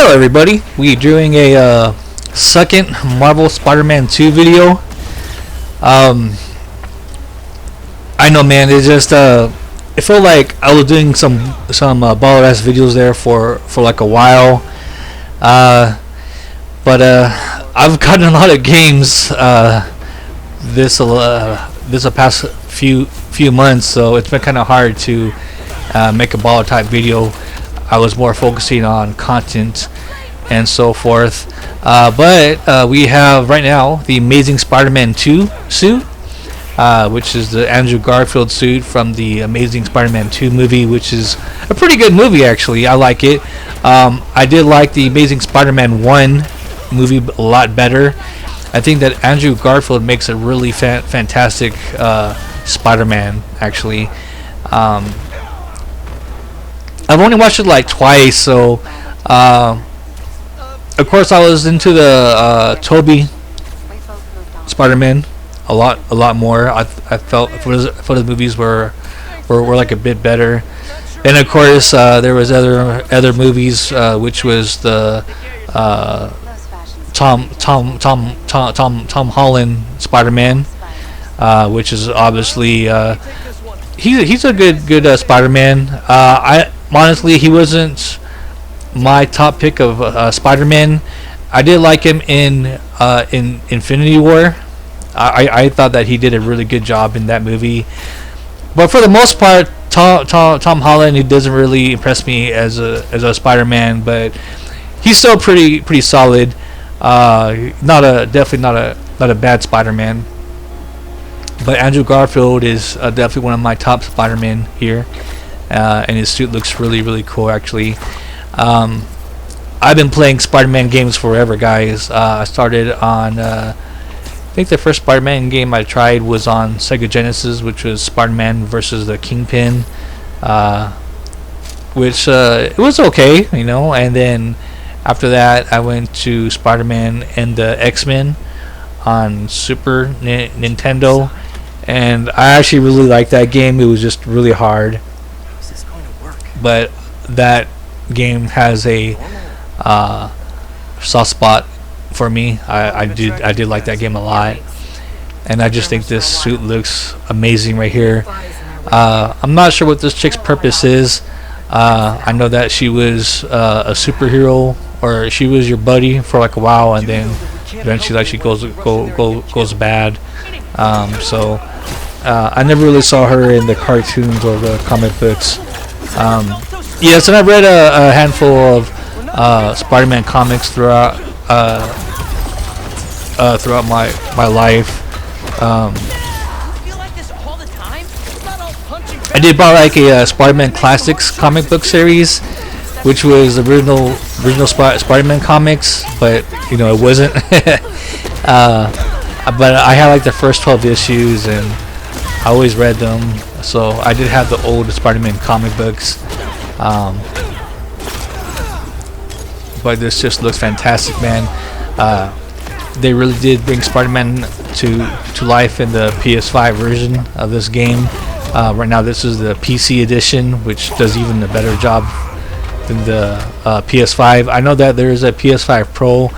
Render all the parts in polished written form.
Hello everybody, we're doing a second Marvel Spider-Man 2 video. I know, man, it just it felt like I was doing some baller ass videos there for like a while. But I've gotten a lot of games this past few months, so it's been kind of hard to make a baller type video. I was more focusing on content and so forth, but we have right now the Amazing Spider-Man 2 suit, which is the Andrew Garfield suit from the Amazing Spider-Man 2 movie, which is a pretty good movie actually. I like it. I did like the Amazing Spider-Man 1 movie a lot better. I think that Andrew Garfield makes a really fantastic Spider-Man actually. I've only watched it like twice, so of course I was into the Toby Spider-Man a lot more. I felt for the movies were like a bit better. And of course there was other movies, which was the Tom Holland Spider-Man, which is obviously he's a good Spider-Man. Honestly, he wasn't my top pick of Spider-Man. I did like him in Infinity War. I thought that he did a really good job in that movie. But for the most part, Tom Holland, he doesn't really impress me as a Spider-Man. But he's still pretty solid. Definitely not a bad Spider-Man. But Andrew Garfield is definitely one of my top Spider-Man here. And his suit looks really cool actually. I've been playing Spider-Man games forever, guys. I started on I think the first Spider-Man game I tried was on Sega Genesis, which was Spider-Man versus the Kingpin, which it was okay, you know. And then after that I went to Spider-Man and the X-Men on Super Nintendo, and I actually really liked that game. It was just really hard, but that game has a soft spot for me. I did like that game a lot, and I just think this suit looks amazing right here. I'm not sure what this chick's purpose is. I know that she was a superhero, or she was your buddy for like a while, and then eventually she goes bad. So I never really saw her in the cartoons or the comic books. Yes, and I've read a handful of Spider-Man comics throughout my life. I did buy like a Spider-Man Classics comic book series, which was the original Spider-Man comics, but you know it wasn't. But I had like the first 12 issues, and I always read them. So I did have the old Spider-Man comic books, but this just looks fantastic, man. They really did bring Spider-Man to life in the PS5 version of this game. Right now this is the PC edition, which does even a better job than the PS5. I know that there is a PS5 Pro.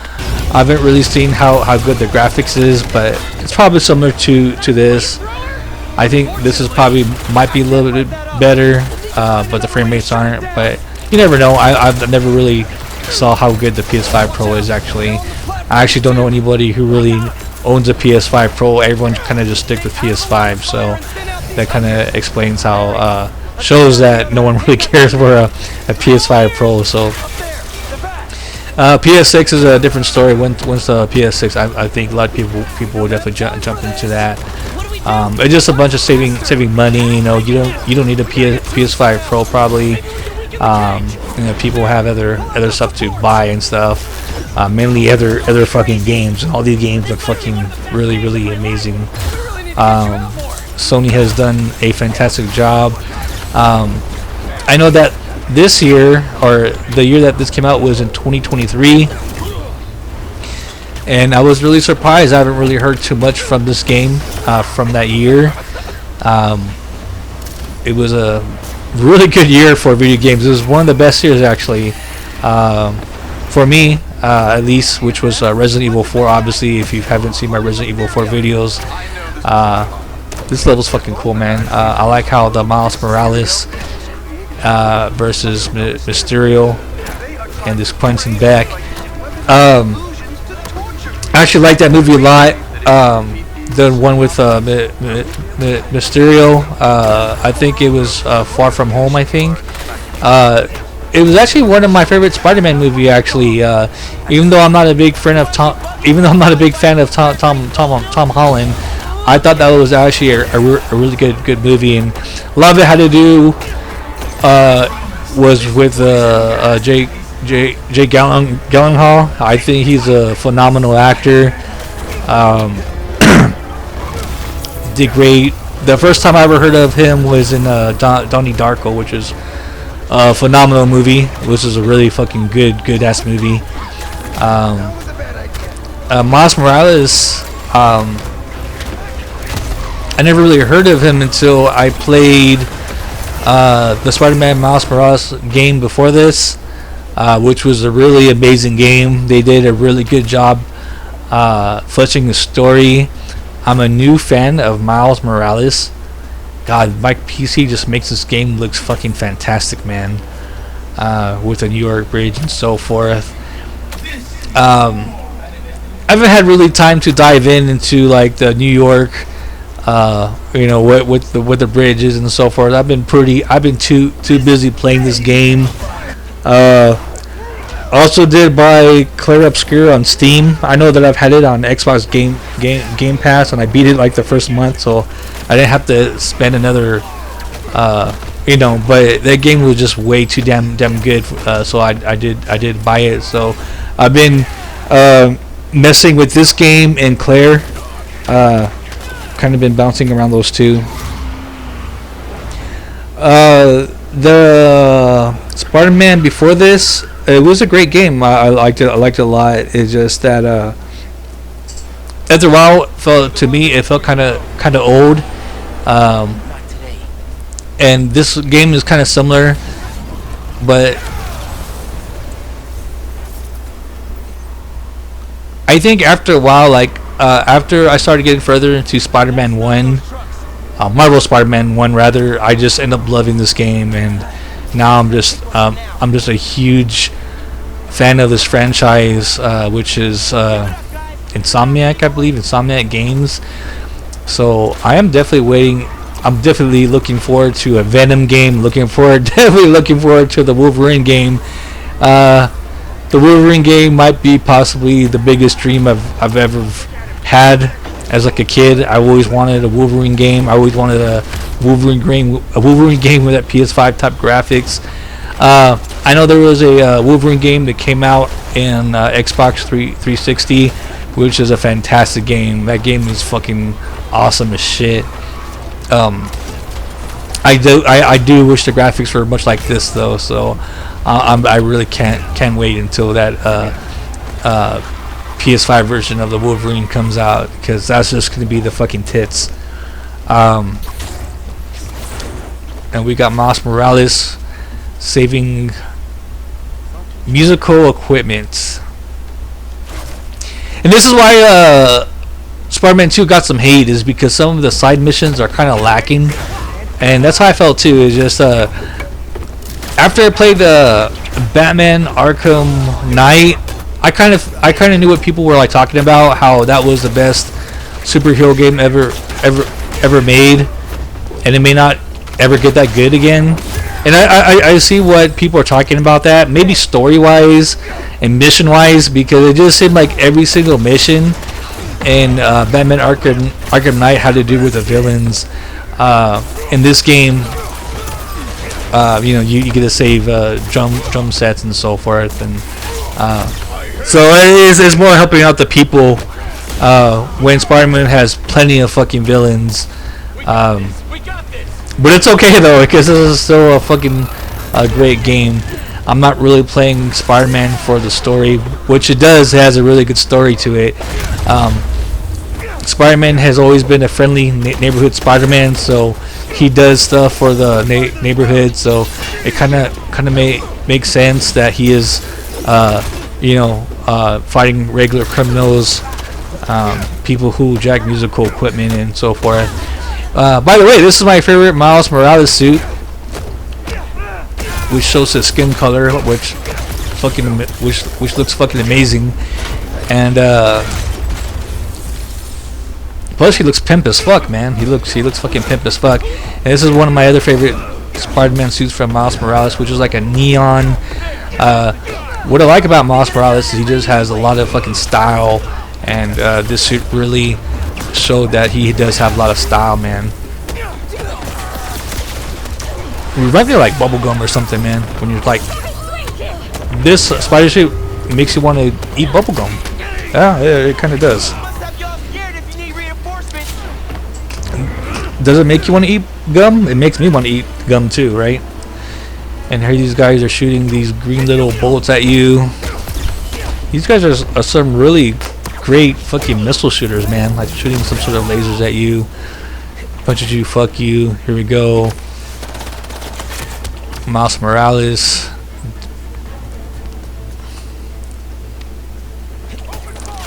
I haven't really seen how good the graphics is, but it's probably similar to this. I think this is might be a little bit better, but the frame rates aren't. But you never know. I've never really saw how good the PS5 Pro is actually. I actually don't know anybody who really owns a PS5 Pro. Everyone kind of just stick with PS5, so that kind of explains how shows that no one really cares for a PS5 Pro. So PS6 is a different story. Once the PS6, I think a lot of people will definitely jump into that. It's just a bunch of saving money. You know, you don't need a PS5 Pro probably. You know, people have other stuff to buy and stuff. Mainly other fucking games. All these games look fucking really amazing. Sony has done a fantastic job. I know that this year, or the year that this came out, was in 2023. And I was really surprised. I haven't really heard too much from this game from that year. It was a really good year for video games. It was one of the best years actually for me, at least, which was Resident Evil 4. Obviously, if you haven't seen my Resident Evil 4 videos, this level's fucking cool, man. I like how the Miles Morales versus Mysterio and this Quentin Beck. I actually like that movie a lot. The one with Mysterio. I think it was Far From Home. I think. It was actually one of my favorite Spider-Man movie. Actually, even though I'm not a big fan of Tom Holland, I thought that was actually a really good movie, and a lot of it had to do was with Jake Gallenhal. I think he's a phenomenal actor. Did great. The first time I ever heard of him was in Donnie Darko, which is a phenomenal movie. This is a really fucking good ass movie. Miles Morales, I never really heard of him until I played the Spider-Man Miles Morales game before this, which was a really amazing game. They did a really good job fleshing the story. I'm a new fan of Miles Morales. God, my PC just makes this game looks fucking fantastic, man. With the New York Bridge and so forth. I haven't had really time to dive into like the New York, what the bridges and so forth. I've been too busy playing this game. Also did buy Clair Obscur on Steam. I know that I've had it on Xbox Game Pass, and I beat it like the first month, so I didn't have to spend another, but that game was just way too damn good. So I did buy it. So I've been messing with this game and Claire. Kind of been bouncing around those two. The Spider-Man before this, it was a great game. I liked it. I liked it a lot. It's just that after a while, it felt kind of old. And this game is kind of similar, but I think after a while, after I started getting further into Spider-Man 1, Marvel Spider-Man 1 rather, I just end up loving this game, and now I'm just a huge fan of this franchise, which is Insomniac, I believe, Insomniac Games. So I am definitely waiting. I'm definitely looking forward to a Venom game. Definitely looking forward to the Wolverine game. The Wolverine game might be possibly the biggest dream I've ever had as like a kid. I always wanted a Wolverine game. I always wanted a Wolverine game with that PS5 type graphics. I know there was a Wolverine game that came out in Xbox 360, which is a fantastic game. That game is fucking awesome as shit. I do wish the graphics were much like this though, so I really can't wait until that PS5 version of the Wolverine comes out, because that's just gonna be the fucking tits. And we got Miles Morales saving musical equipment, and this is why Spider-Man 2 got some hate, is because some of the side missions are kind of lacking, and that's how I felt too. Is just after I played Batman Arkham Knight, I kind of knew what people were like talking about, how that was the best superhero game ever made, and it may not ever get that good again. And I see what people are talking about, that maybe story wise and mission wise, because it just seemed like every single mission in Batman Arkham Knight had to do with the villains. In this game, you get to save drum sets and so forth, and so it's more helping out the people when Spider-Man has plenty of fucking villains. But it's okay though, because this is still a fucking great game. I'm not really playing Spider-Man for the story, which it does. It has a really good story to it. Spider-Man has always been a friendly neighborhood Spider-Man, so he does stuff for the neighborhood. So it kind of makes sense that he is, you know, fighting regular criminals, people who jack musical equipment and so forth. By the way, this is my favorite Miles Morales suit, which shows his skin color, which looks fucking amazing, and plus he looks pimp as fuck, man. He looks fucking pimp as fuck. And this is one of my other favorite Spider-Man suits from Miles Morales, which is like a neon. What I like about Miles Morales is he just has a lot of fucking style, and this suit really showed that he does have a lot of style, man. It reminds me of like bubblegum or something, man. When you're like, this spider suit makes you want to eat bubblegum. Yeah, it kind of does. Does it make you want to eat gum? It makes me want to eat gum too, right? And here these guys are shooting these green little bullets at you. These guys are some really great fucking missile shooters, man. Like shooting some sort of lasers at you. Bunch of you, fuck you. Here we go. Miles Morales.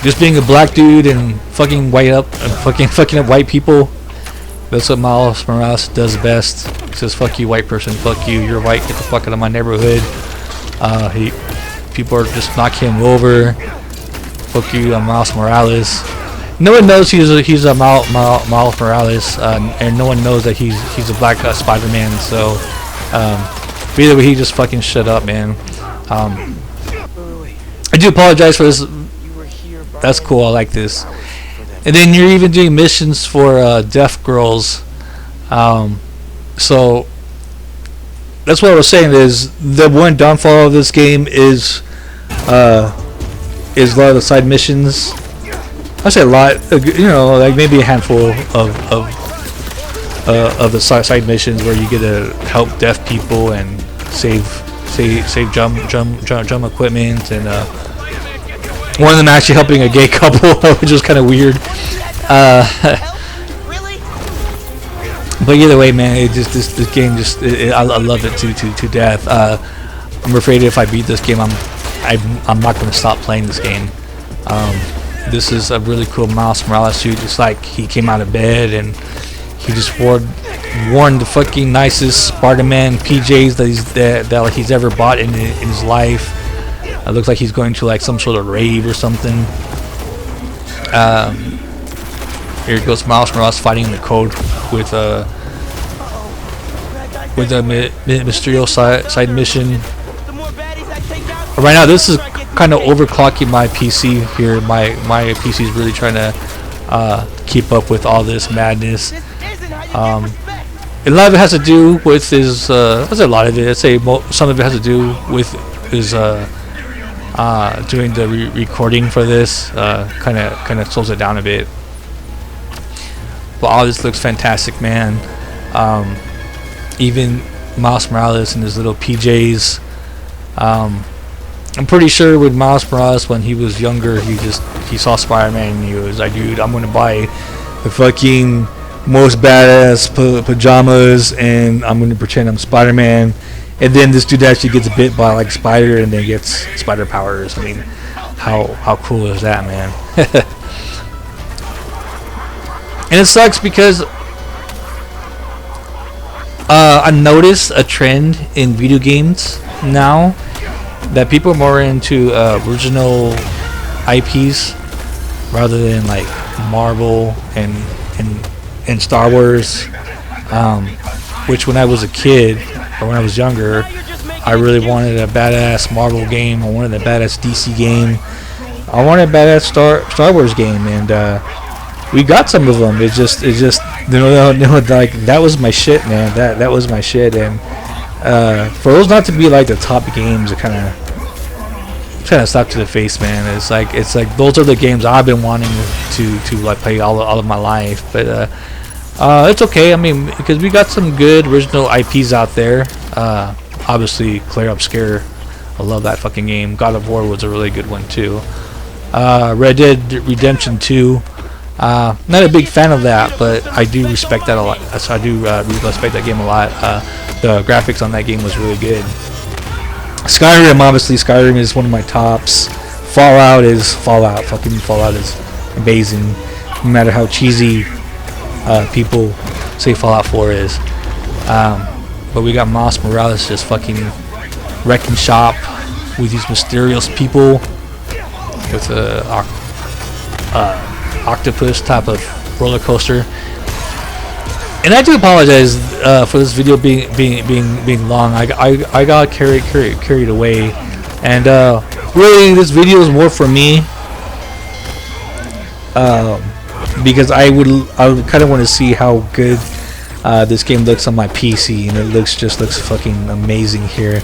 Just being a black dude and fucking fucking up white people. That's what Miles Morales does best. He says, "Fuck you, white person. Fuck you. You're white. Get the fuck out of my neighborhood." People are just knocking him over. Fuck you, I'm Miles Morales. No one knows he's a Miles Morales, and no one knows that he's a black Spider-Man. So, either way, he just fucking shut up, man. I do apologize for this. That's cool. I like this. And then you're even doing missions for deaf girls. So that's what I was saying. Is the one downfall of this game is a lot of the side missions. I say a lot, you know, like maybe a handful of the side missions where you get to help deaf people and save drum equipment, and one of them actually helping a gay couple, which is kind of weird. But either way, man, this game I love it to death. I'm afraid if I beat this game, I'm not going to stop playing this game. This is a really cool Miles Morales suit. It's like he came out of bed and he just worn the fucking nicest Spider-Man PJs that he's ever bought in his life. It looks like he's going to like some sort of rave or something. Here goes Miles Morales fighting in the code with a mysterio side mission. Right now, this is kind of overclocking my PC here. My PC is really trying to keep up with all this madness. A lot of it has to do with his. What's a lot of it? I'd say some of it has to do with his doing the recording for this. Kind of slows it down a bit. But all this looks fantastic, man. Even Miles Morales and his little PJs. I'm pretty sure with Miles Morales, when he was younger, he saw Spider-Man and he was like, dude, I'm gonna buy the fucking most badass pajamas and I'm gonna pretend I'm Spider-Man. And then this dude actually gets bit by like a spider and then gets spider powers. I mean, how cool is that, man? And it sucks because I noticed a trend in video games now that people are more into original IPs rather than like Marvel and Star Wars, which when I was a kid or when I was younger, I really wanted a badass Marvel game. I wanted a badass DC game. I wanted a badass Star Wars game, and we got some of them. It's just like that was my shit, man. That was my shit, and for those not to be like the top games, it kind of slapped to the face, man. It's like those are the games I've been wanting to like play all of my life, but it's okay. I mean, because we got some good original IPs out there. Obviously, Claire Obscure, I love that fucking game. God of War was a really good one too. Red Dead Redemption 2. Not a big fan of that, but I do respect that a lot. So I do respect that game a lot. The graphics on that game was really good. Skyrim, obviously, Skyrim is one of my tops. Fallout is Fallout. Fucking Fallout is amazing, no matter how cheesy people say Fallout 4 is. But we got Miles Morales just fucking wrecking shop with these mysterious people with a octopus type of roller coaster. And I do apologize for this video being long. I got carried away, and really this video is more for me because I kind of want to see how good this game looks on my PC, and it looks fucking amazing here.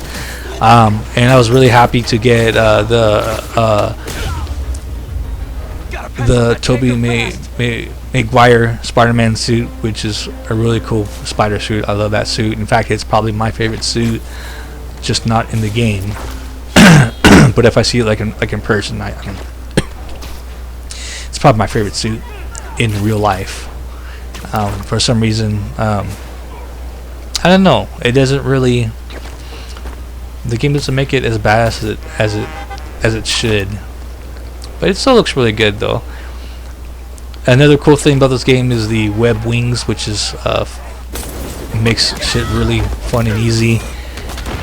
And I was really happy to get the Toby Maguire Spider-Man suit, which is a really cool spider suit. I love that suit. In fact, it's probably my favorite suit, just not in the game. But if I see it like in person, I mean, it's probably my favorite suit in real life. For some reason, I don't know. It doesn't really. The game doesn't make it as badass as it should, but it still looks really good though. Another cool thing about this game is the web wings, which is makes shit really fun and easy.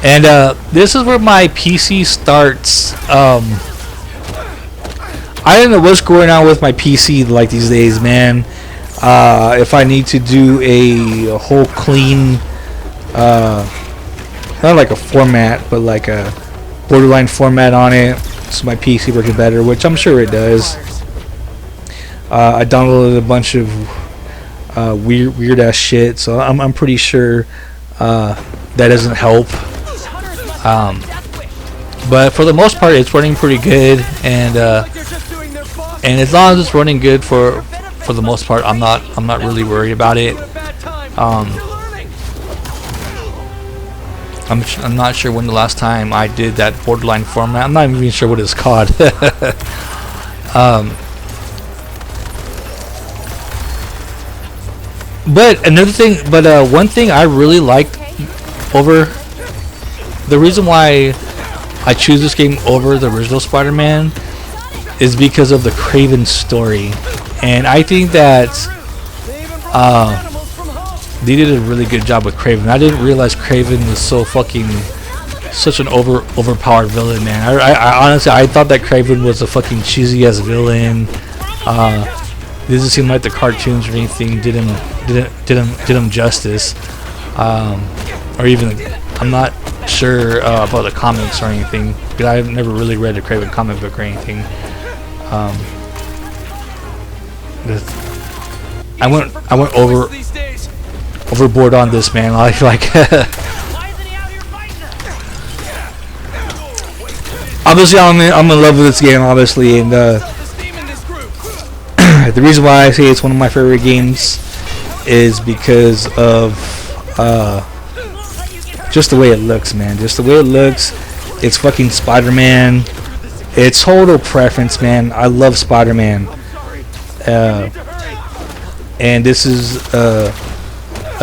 And this is where my PC starts. I don't know what's going on with my PC like these days, man. If I need to do a whole clean, not like a format, but like a borderline format on it, so my PC works better, which I'm sure it does. I downloaded a bunch of weird ass shit, so I'm pretty sure that doesn't help. But for the most part, it's running pretty good, and as long as it's running good for the most part, I'm not really worried about it. I'm not sure when the last time I did that borderline format. I'm not even sure what it's called. But another thing, one thing I really liked over the reason why I choose this game over the original Spider-Man is because of the Kraven story, and I think that they did a really good job with Kraven. I didn't realize Kraven was such an overpowered villain, man. I honestly thought that Kraven was a fucking cheesy ass villain. It doesn't seem like the cartoons or anything did him justice, or even I'm not sure about the comics or anything, because I've never really read a Kraven comic book or anything. I went overboard on this, man. Like obviously I'm in love with this game, obviously, and the reason why I say it's one of my favorite games is because of just the way it looks, man. Just the way it looks. It's fucking Spider-Man. It's total preference, man. I love Spider-Man. And this is a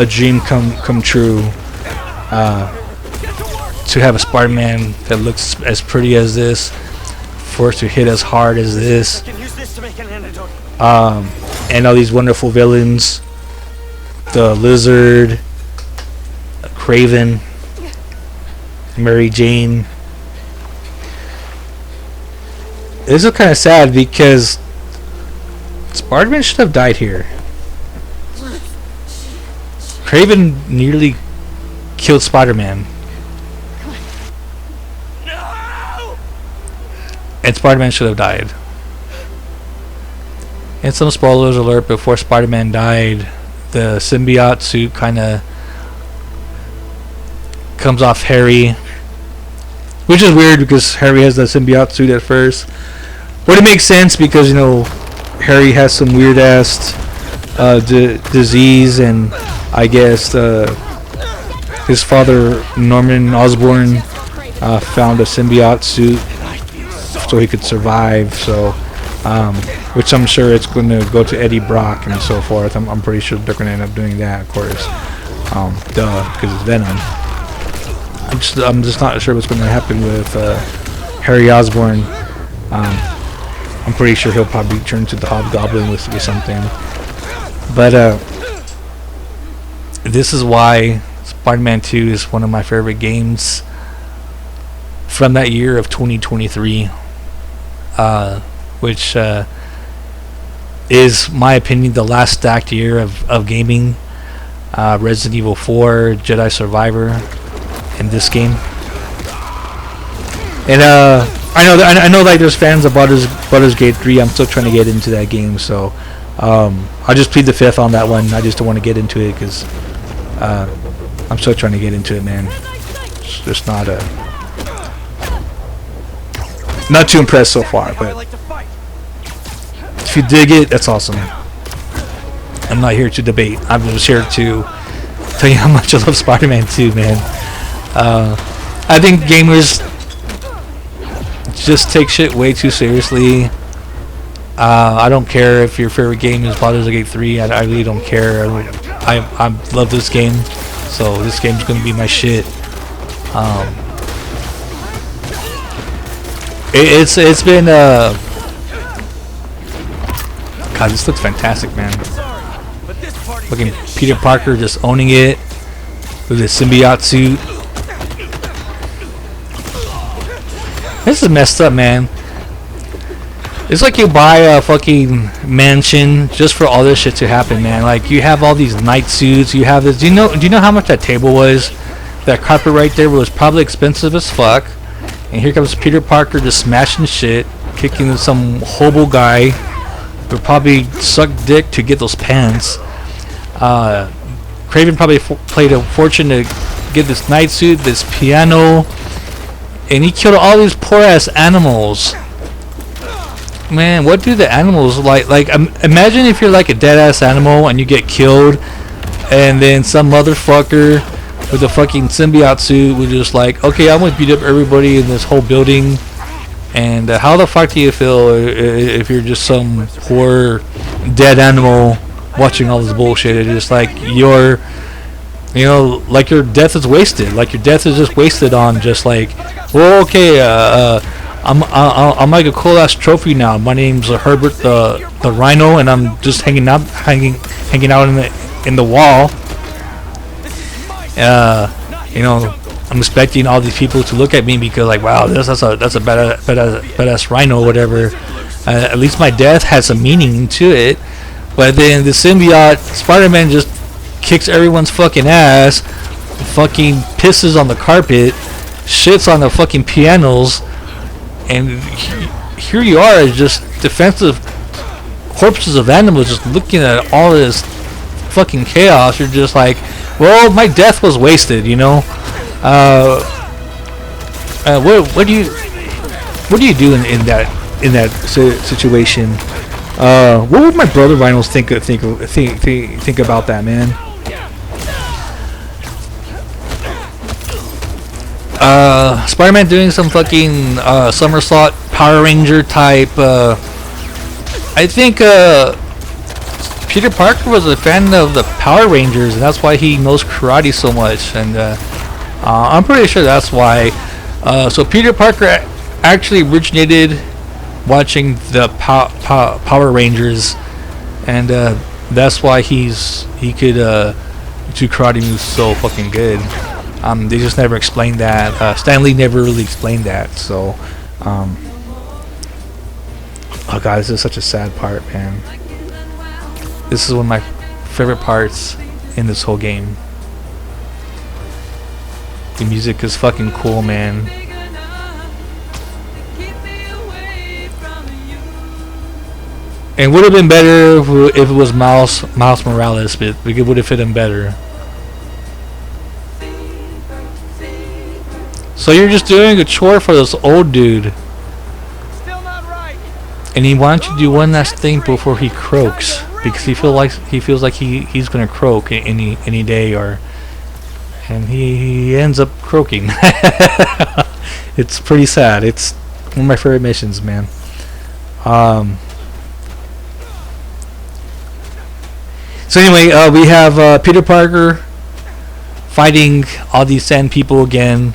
dream come true, to have a Spider-Man that looks as pretty as this, for it to hit as hard as this, and all these wonderful villains, the Lizard, Kraven, Mary Jane. This is kind of sad because Spider-Man should have died here. Kraven nearly killed Spider-Man. No! And Spider-Man should have died. And some spoilers alert, before Spider-Man died, the symbiote suit kind of comes off Harry. Which is weird because Harry has the symbiote suit at first. But it makes sense because, you know, Harry has some weird ass disease, and I guess his father Norman Osborn found a symbiote suit so he could survive. So, which I'm sure it's going to go to Eddie Brock and so forth. I'm pretty sure they're going to end up doing that, of course. Because it's Venom. I'm just not sure what's going to happen with Harry Osborn. I'm pretty sure he'll probably turn into the hobgoblin with something. But this is why Spider-Man 2 is one of my favorite games from that year of 2023, which is, my opinion, the last stacked year of gaming. Resident Evil 4, Jedi Survivor, and this game. And I know like there's fans of Baldur's Gate 3. I'm still trying to get into that game, so I'll just plead the fifth on that one. I just don't want to get into it because I'm still trying to get into it, man. It's just not too impressed so far, but if you dig it, that's awesome. I'm not here to debate. I'm just here to tell you how much I love Spider-Man 2, man. I think gamers just take shit way too seriously. I don't care if your favorite game is Baldur's Gate 3. I really don't care. I love this game, so this game's gonna be my shit. It's been God, this looks fantastic, man. Looking Peter Parker just owning it with his symbiote suit. This is messed up, man. It's like you buy a fucking mansion just for all this shit to happen, man. Like, you have all these night suits, you have this. Do you know how much that table was? That carpet right there was probably expensive as fuck. And here comes Peter Parker just smashing shit, kicking some hobo guy who probably sucked dick to get those pants. Kraven probably played a fortune to get this night suit, this piano, and he killed all these poor ass animals. Man, what do the animals like? Like, imagine if you're like a dead ass animal and you get killed, and then some motherfucker with a fucking symbiote suit was just like, okay, I'm gonna beat up everybody in this whole building. And how the fuck do you feel if you're just some poor dead animal watching all this bullshit? It's just like like your death is wasted. Like your death is just wasted on just like, well, okay, I'm like a cool ass trophy now. My name's Herbert the Rhino, and I'm just hanging out in the wall. I'm expecting all these people to look at me because, like, wow, that's a badass rhino or whatever. At least my death has some meaning to it. But then the symbiote Spider-Man just kicks everyone's fucking ass, fucking pisses on the carpet, shits on the fucking pianos, and here you are, just defensive corpses of animals, just looking at all this fucking chaos. You're just like, well, my death was wasted, you know. What do you do in that situation? What would my brother rhinos think about that, man? Spider-Man doing some fucking somersault Power Ranger type. I think Peter Parker was a fan of the Power Rangers, and that's why he knows karate so much. And I'm pretty sure that's why. So Peter Parker actually originated watching the Power Rangers, and that's why he could do karate moves so fucking good. They just never explained that. Stan Lee never really explained that. So, oh god, this is such a sad part, man. This is one of my favorite parts in this whole game. The music is fucking cool, man. And would have been better if it was Miles Morales, but it would have fit him better. So you're just doing a chore for this old dude, and he wants you to do one last thing before he croaks, because he feels like he's gonna croak any day, and he ends up croaking. It's pretty sad. It's one of my favorite missions, man. So anyway, we have Peter Parker fighting all these sand people again.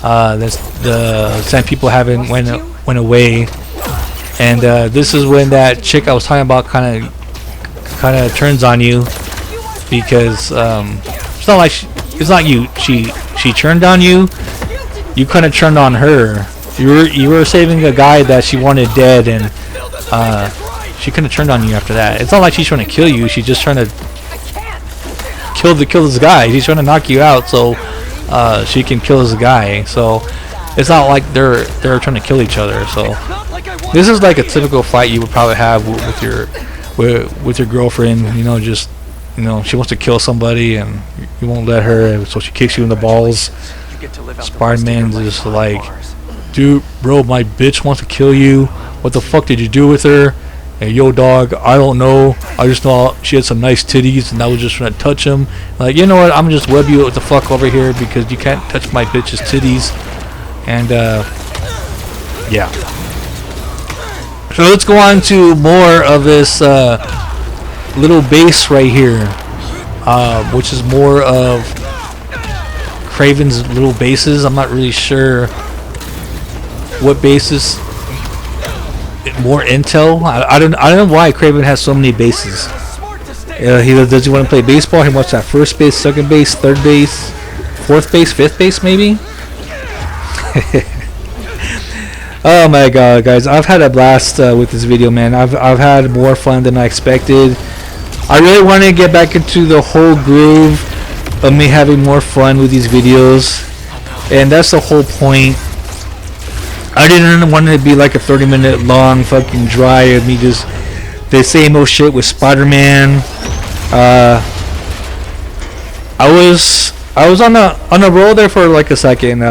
The sand people haven't went away. And this is when that chick I was talking about kind of turns on you, because it's not like it's not you. She turned on you. You kind of turned on her. You were saving a guy that she wanted dead, and she kind of turned on you after that. It's not like she's trying to kill you. She's just trying to kill this guy. She's trying to knock you out so she can kill this guy. So it's not like they're trying to kill each other. So this is like a typical fight you would probably have with your girlfriend. You know, just she wants to kill somebody and you won't let her, so she kicks you in the balls. Spider-Man's just like, dude, bro, my bitch wants to kill you. What the fuck did you do with her? Hey, yo, dog, I don't know. I just know she had some nice titties, and I was just trying to touch them. Like, you know what? I'm just web you with the fuck over here because you can't touch my bitch's titties. And yeah. So let's go on to more of this little base right here, which is more of Kraven's little bases. I'm not really sure what bases. More intel. I don't know why Kraven has so many bases. Does he want to play baseball? He wants that first base, second base, third base, fourth base, fifth base, maybe. Oh my god, guys! I've had a blast with this video, man. I've had more fun than I expected. I really want to get back into the whole groove of me having more fun with these videos, and that's the whole point. I didn't want it to be like a 30-minute long fucking dry of me just the same old shit with Spider-Man. I was on a roll there for like a second.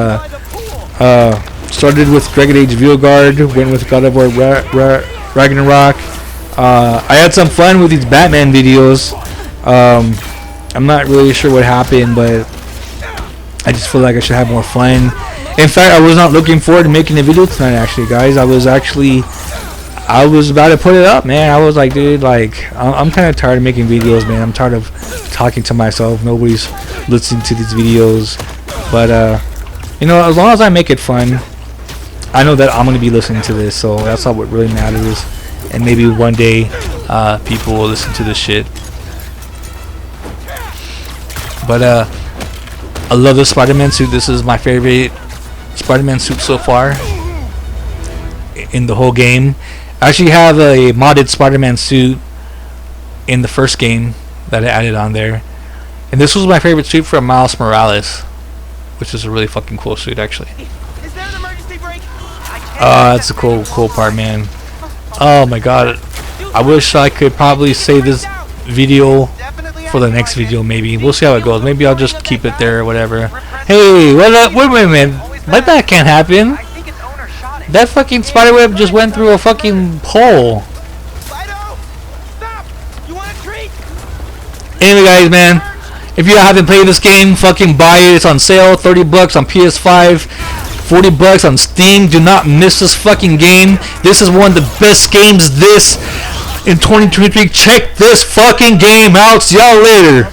Started with Dragon Age Guard, went with God of War Ragnarok. I had some fun with these Batman videos. I'm not really sure what happened, but I just feel like I should have more fun. In fact, I was not looking forward to making a video tonight, actually, guys. I was about to put it up, man. I was like, dude, like, I'm kind of tired of making videos, man. I'm tired of talking to myself. Nobody's listening to these videos. But, as long as I make it fun, I know that I'm going to be listening to this. So that's all what really matters. And maybe one day, people will listen to this shit. But, I love the Spider-Man suit. This is my favorite Spider-Man suit so far in the whole game. I actually have a modded Spider-Man suit in the first game that I added on there, and this was my favorite suit from Miles Morales, which is a really fucking cool suit, actually. Is there an emergency brake? That's a cool part, man. Oh my god, I wish I could probably save this video for the next video. Maybe we'll see how it goes. Maybe I'll just keep it there or whatever. Hey, what up? Wait a minute. Like that can't happen. That fucking spiderweb just went through a fucking pole. Anyway, guys, man, if you haven't played this game, fucking buy it. It's on sale, $30 on PS5, $40 on Steam. Do not miss this fucking game. This is one of the best games in 2023. Check this fucking game out. See y'all later.